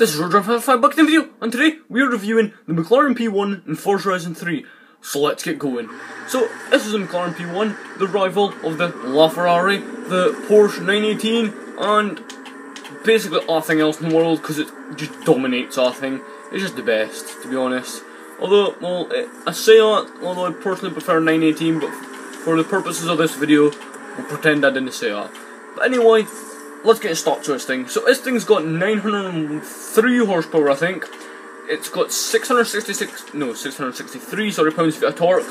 this is Roger5 back in the video, and today we are reviewing the McLaren P1 in Forza 3. So let's get going. So this is the McLaren P1, the rival of the LaFerrari, the Porsche 918, and basically everything else in the world, because it just dominates everything. It's just the best, to be honest. Although, well, I say that, although I personally prefer 918, but for the purposes of this video, we'll pretend I didn't say that. But anyway, let's get started with this thing. So this thing's got 903 horsepower, I think. It's got 663 pounds-feet of torque,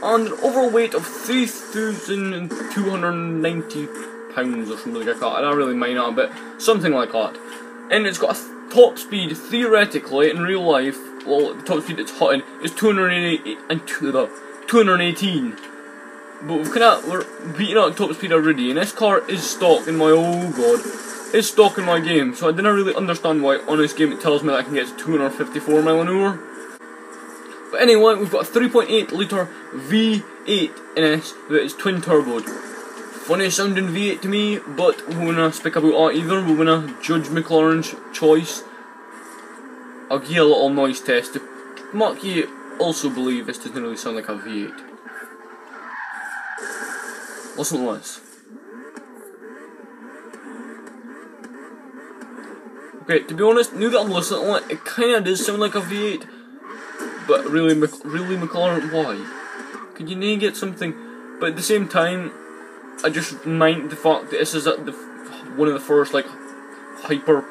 and an overall weight of 3,290 pounds or something like that. I don't really mind that, but something like that. And it's got a top speed, theoretically, in real life, well, the top speed it's hitting is 218. But we're beating out top speed already, and this car is stock in my, oh god, is stock in my game, so I didn't really understand why on this game it tells me that I can get to 254 mile an hour. But anyway, we've got a 3.8 litre V8 in this that is twin turboed. Funny sounding V8 to me, but we won't speak about that either. We're gonna judge McLaren's choice. I'll give you a little noise test to make you also believe this doesn't really sound like a V8. Listen to this. Okay, to be honest, now that I'm listening to it, it kinda does sound like a V8. But really McLaren, why? Could you not get something? But at the same time, I just mind the fact that this is one of the first, like, hyper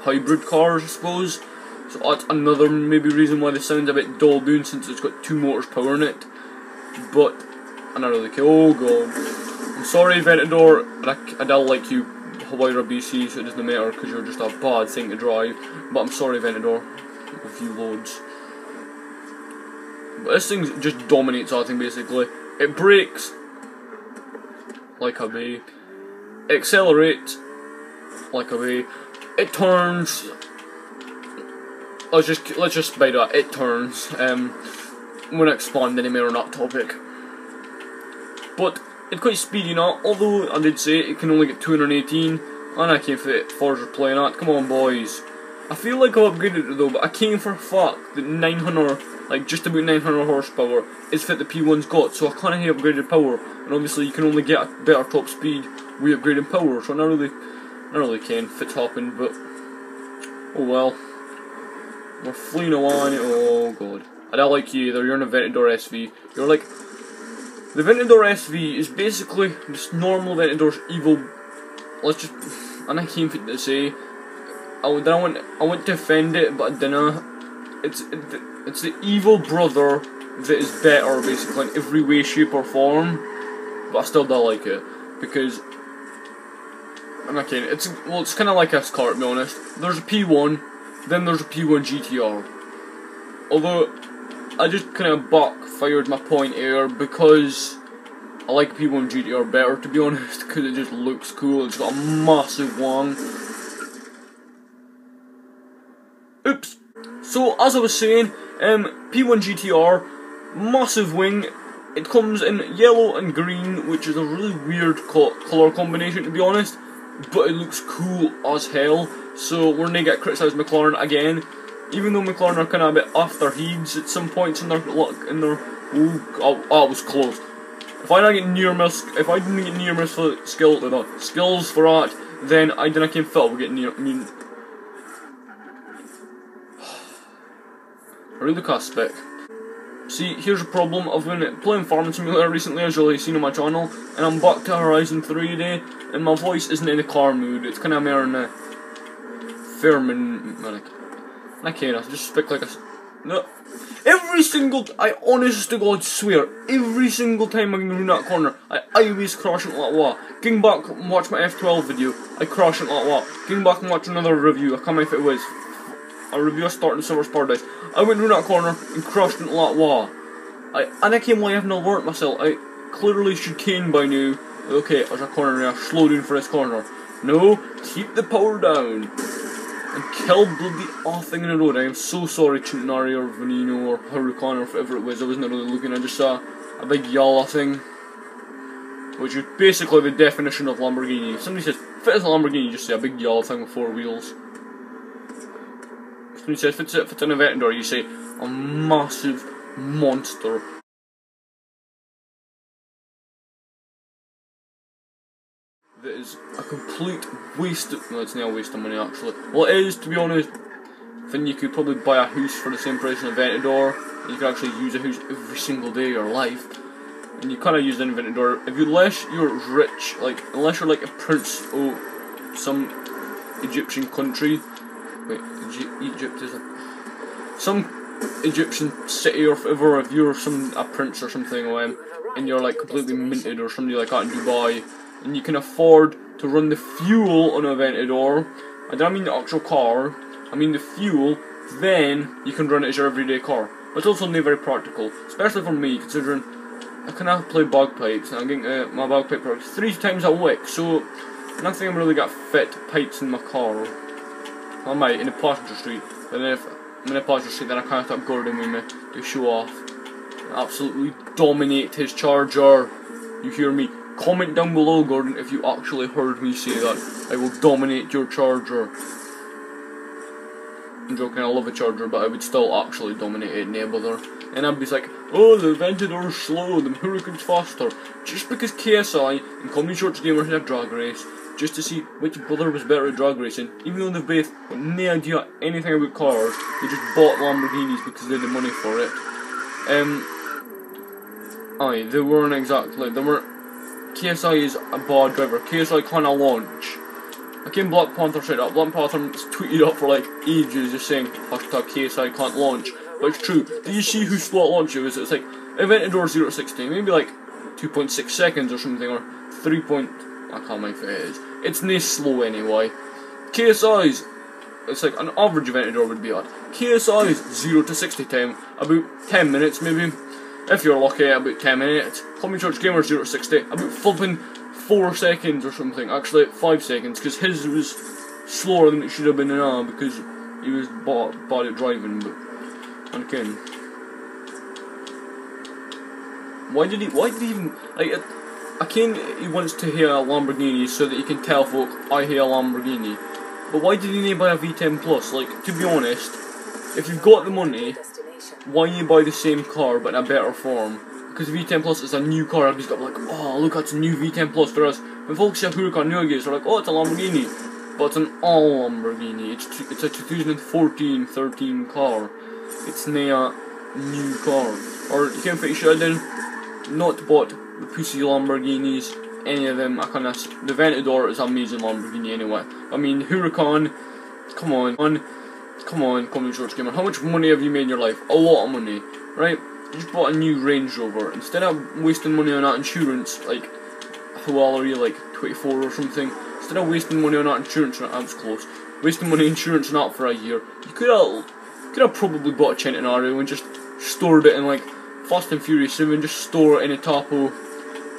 hybrid cars, I suppose. So that's another maybe reason why this sounds a bit dull down, since it's got 2 motors power in it. But I don't really care. Oh god. I'm sorry, Ventador, I don't like you, Hawaii BC, so it doesn't matter because you're just a bad thing to drive. But I'm sorry, Ventador, with you loads. But this thing just dominates everything basically. It brakes like a bee. It accelerates like a bee. It turns. Let's just by that. It turns. I'm gonna expand any more on that topic. But it's quite speedy now, although I did say it can only get 218, and I came for it, Forza playing that. Come on, boys. I feel like I've upgraded it though, but I came for a fact that 900, like just about 900 horsepower, is fit the P1's got, so I can't have upgraded power, and obviously you can only get a better top speed with upgraded power, so I not really can if it's happened, but oh well. We're fleeing away. Oh god. I don't like you either, you're in a Ventador SV. You're like, the Ventador SV is basically just normal Ventador's evil. And I came to say, I went to defend it, but I didn't. It's the evil brother that is better, basically, in every way, shape, or form. But I still don't like it because I'm not kidding. It's kind of like this car, to be honest. There's a P1, then there's a P1 GTR. Although I just kind of backfired my point here because I like P1 GTR better, to be honest, because it just looks cool. It's got a massive wing. Oops. So as I was saying, P1 GTR, massive wing. It comes in yellow and green, which is a really weird colour combination, to be honest, but it looks cool as hell. So we're gonna get criticised McLaren again. Even though McLaren are kind of a bit off their heads at some points in their oh, it was close. If I didn't get near miss skills for that, then I didn't came fit with getting near. I mean, I really can't speak. See, here's a problem. I've been playing Farming Simulator recently, as you'll have seen on my channel, and I'm back to Horizon 3 today, and my voice isn't in the car mood. It's kind of more in the I can't, I just speak like a... No. Every single... I honest to God swear, every single time I go around that corner, I always crash into that wall. Going back and watch my F12 video, I crash into that wall. Going back and watch another review, I can't remember if it was a review of starting Summer's Paradise. I went around that corner and crashed into that wall. And I came away having to alert myself. I clearly should cane by now. Okay, there's a corner now, slow down for this corner. No, keep the power down. And kill bloody thing in the road. I am so sorry, Centenary or Veneno or Huracan or whatever it was. I wasn't really looking. I just saw a big yellow thing, which is basically the definition of Lamborghini. If somebody says fit as a Lamborghini, you just say a big yellow thing with 4 wheels. when you say if it's an Aventador, you say a massive monster. That is a complete waste of, no, it's not a waste of money actually. Well, it is, to be honest. I think you could probably buy a house for the same price as an Aventador, and you could actually use a house every single day of your life. And you kind of use an Aventador, unless you're rich, like, unless you're like a prince of some Egyptian country. Wait, Egypt is some Egyptian city or whatever, if you're a prince or something, and you're like completely minted or something like that in Dubai, and you can afford to run the fuel on an Aventador, I don't mean the actual car, I mean the fuel, then you can run it as your everyday car. But it's also not very practical, especially for me, considering I can have to play bagpipes, and I'm getting my bagpipe products 3 times a week, so I don't think I've really got fit pipes in my car. I might in the passenger street, but then if I'm in the passenger street, then I can't have Gordon with me to show off. Absolutely dominate his charger. You hear me? Comment down below, Gordon, if you actually heard me say that. I will dominate your charger. I'm joking, I love a charger, but I would still actually dominate it, no bother. And I'd be like, oh, the Aventador's slow, the Huracan's faster. Just because KSI and Comedy Shorts Gamers had a drag race, just to see which brother was better at drag racing, even though they've both got no idea anything about cars, they just bought Lamborghinis because they had the money for it. They weren't exactly, KSI is a bad driver, KSI can't launch. I came Black Panther straight up, Black Panther tweeted up for like ages just saying, hashtag KSI can't launch, but it's true. Did you see who slow at launch it was? It's like, Aventador 0 to 60, maybe like 2.6 seconds or something, or 3. I can't remember if it is. It's not slow anyway. KSI's, it's like an average Aventador would be at. KSI's 0 to 60 time, about 10 minutes maybe. If you're lucky, about 10 minutes. Comedy Church Gamer 0 to 60, about flipping 4 seconds or something. Actually, 5 seconds, because his was slower than it should have been now, because he was bad at driving, but again. Why did he even, like, he wants to hear a Lamborghini so that he can tell folk, I hear a Lamborghini. But why did he need to buy a V10 Plus? Like, to be honest, if you've got the money, why you buy the same car but in a better form? Because V10 Plus is a new car, everybody's got like, oh look, that's a new V10 Plus for us. When folks see a Huracan nowadays, they're like, oh, it's a Lamborghini. But it's an all Lamborghini. It's a 2014-13 car. It's not a new car. Or you can't fit should have done, not bought the pussy Lamborghinis, any of them. The Aventador is an amazing Lamborghini anyway. I mean, Huracan, come on, Comedy Shorts Gamer. How much money have you made in your life? A lot of money, right? You just bought a new Range Rover. Instead of wasting money on that insurance, like, how old are you, like 24 or something? Instead of wasting money on that insurance, I was close. Wasting money on insurance on that for a year, you could have probably bought a Centenario and just stored it in like Fast and Furious 7. Just store it in the top of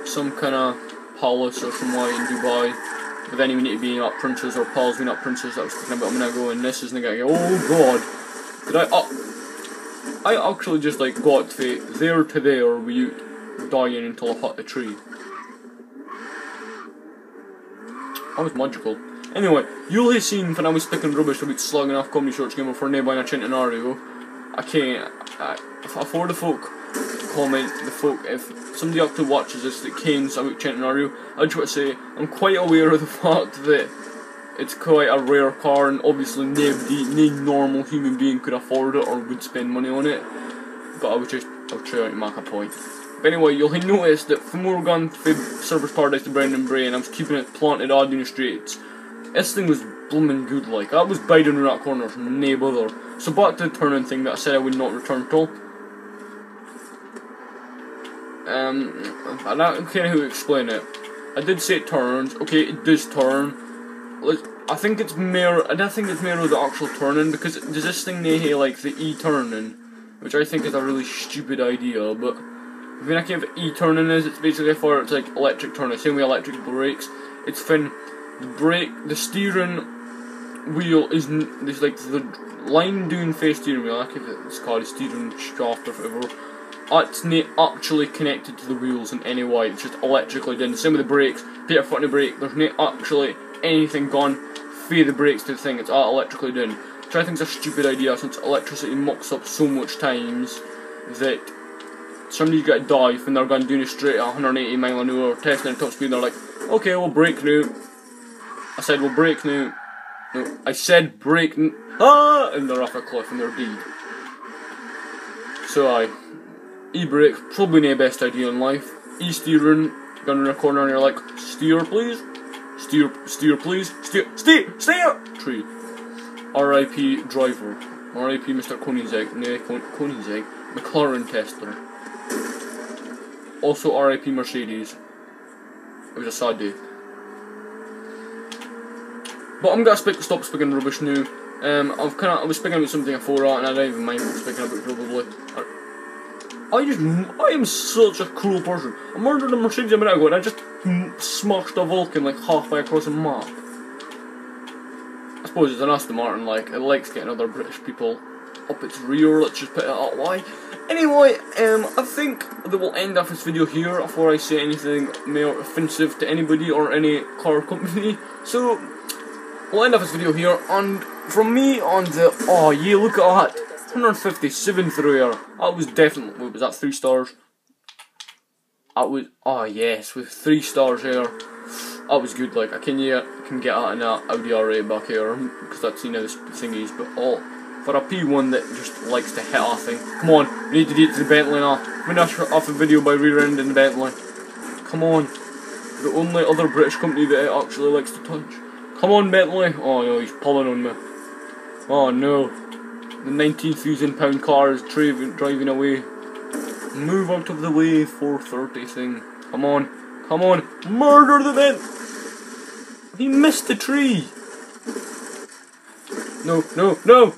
some kind of palace or somewhere in Dubai. But then you need to be not princes or pals, we not princes. That was talking about a minute ago, and this is nigga. Oh god, did I actually just like got to there to there without dying until I hit the tree. That was magical. Anyway, you'll have seen when I was sticking rubbish about slugging off Comedy Shorts Gamer for name buying a Centenario. For the folk comment, if somebody actually watches this that canes about Centenario, I just want to say, I'm quite aware of the fact that it's quite a rare car and obviously no normal human being could afford it or would spend money on it, but I'll try to make a point. But anyway, you'll have noticed that from where we're going from Service Paradise to Brendan Bray, and I was keeping it planted odd in the streets, this thing was blooming good, like, I was biting around that corner from no bother. So back to the turning thing that I said I would not return to. I don't care how to explain it. I did say it turns, okay, it does turn. I think it's more of the actual turning, because there's this thing they have like the E-turning, which I think is a really stupid idea, but I mean, I can't what E-turning is, it's basically it's like electric turning, same way electric brakes. It's when the steering wheel isn't, there's like the line doing face steering wheel, I think it's called a steering shaft or whatever. It's not actually connected to the wheels in any way, it's just electrically done. Same with the brakes, put your foot on the brake, there's not actually anything gone through the brakes to the thing, it's all electrically done. which I think is a stupid idea since electricity mucks up so much times that somebody's got to die when they're going doing it straight at 180 mile an hour, testing at top speed, and they're like, okay, we'll brake now. I said we'll brake now. No, I said brake and they're off a cliff and they're dead. So e-brake, probably not the best idea in life. E-steering, going in a corner and you're like, steer please, steer please, steer! Tree. R.I.P. driver. R.I.P. Mr. Koenigsegg, Koenigsegg, McLaren tester. Also R.I.P. Mercedes. It was a sad day. But I'm gonna stop speaking rubbish now. I was speaking about something before and I don't even mind what I'm speaking about probably. I am such a cruel person. I murdered a Mercedes a minute ago and I just smashed a Vulcan like halfway across a map. I suppose it's an Aston Martin, like, it likes getting other British people up its rear, let's just put it that way. Anyway, I think that we'll end off this video here before I say anything more offensive to anybody or any car company. So, we'll end off this video here, and from me on the, oh yeah, look at that, 157 through here. That was definitely, what was that, 3 stars? That was, oh yes, with 3 stars here. That was good, like, I can get that in that Audi R8 back here, because that's, you know, the thing is, but for a P1 that just likes to hit a thing. Come on, we need to get to the Bentley now. Finish off a video by rear-ending the Bentley. Come on. The only other British company that it actually likes to touch. Come on, Bentley. Oh no, he's pulling on me. Oh no. The £19,000 car is driving away. Move out of the way, 430 thing. Come on. Come on. Murder the Bentley. He missed the tree. No, no, no.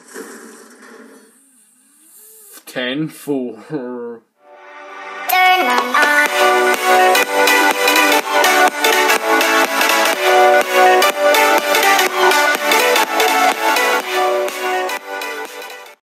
10-4.